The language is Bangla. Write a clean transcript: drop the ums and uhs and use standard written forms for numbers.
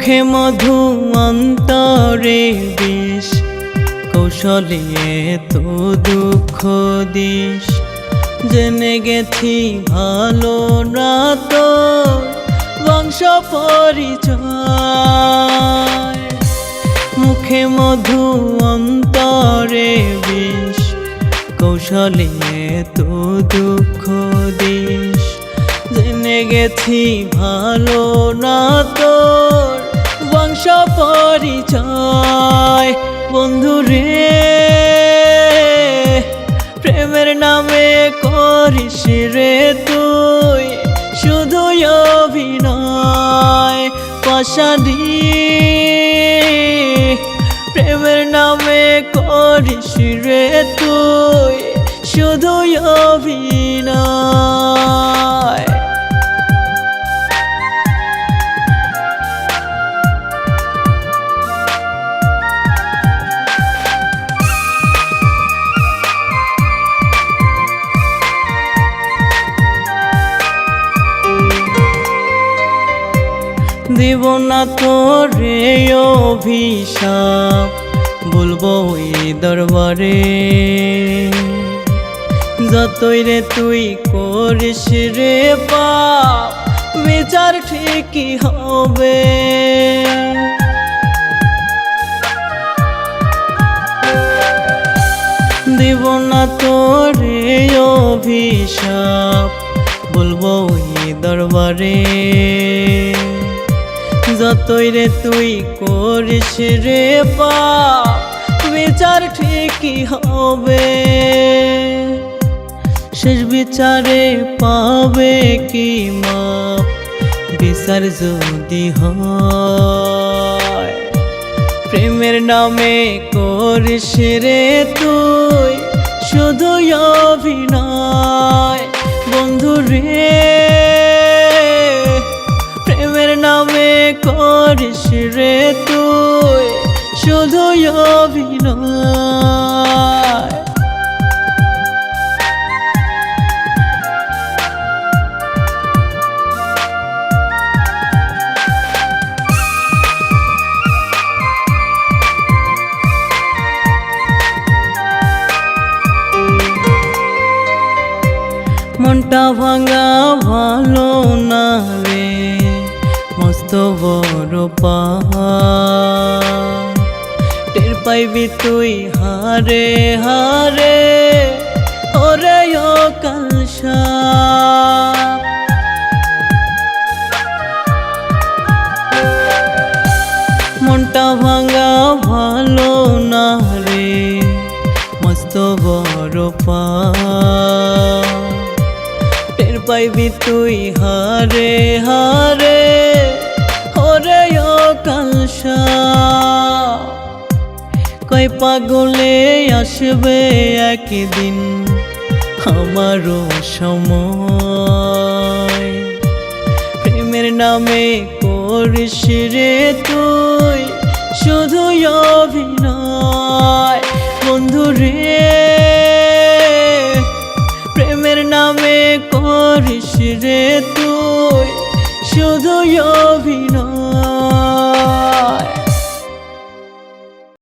মুখে মধু অন্তরে বিষ, কৌশলে তো দুঃখ দিস। জেনে গেছি ভালো না তোর বংশ পরিচয়। মুখে মধু অন্তরে বিষ, কৌশলে তো দুঃখ দিস। জেনে গেছি ভালো না তোর বংশ পরিচয়। বন্ধুরে প্রেমের নামে করিস রে তুই শুধু অভিনয়। পাশানি প্রেমের নামে করিস রে তুই শুধু অভিনয়। দিব না তোরে অভিশাপ, বলবো ওই দরবারে। যতই রে তুই করিস রে পাপ, বিচার ঠিকই হবে। দিব না তোরে অভিশাপ, বলবো ওই দরবারে। যতই রে তুই করিস রে পাপ, বিচার ঠিকই হবে। শেষ বিচারে পাবে কি মাপ, বিচার যদি হয়। প্রেমের নামে করিস রে তুই শুধু অভিনয়। বন্ধুরে প্রেমের নামে করিস রে তুই শুধু অভিনয়। মনটা ভাঙা ভালো না রে, মস্ত বড় পাহাড়। টের পাইবি তুই হারে হারে ওরে অকাল সাপ। মনটা ভাঙা ভালো না রে, মস্ত বড় পাহাড়। টের পাইবি তুই হারে হারে ওরে অকাল সাপ। কয় পাগলে আসবে একদিন আমারও সময়। প্রেমের নামে করিস রে তুই শুধু অভিনয়। বন্ধুরে প্রেমের নামে করিস রে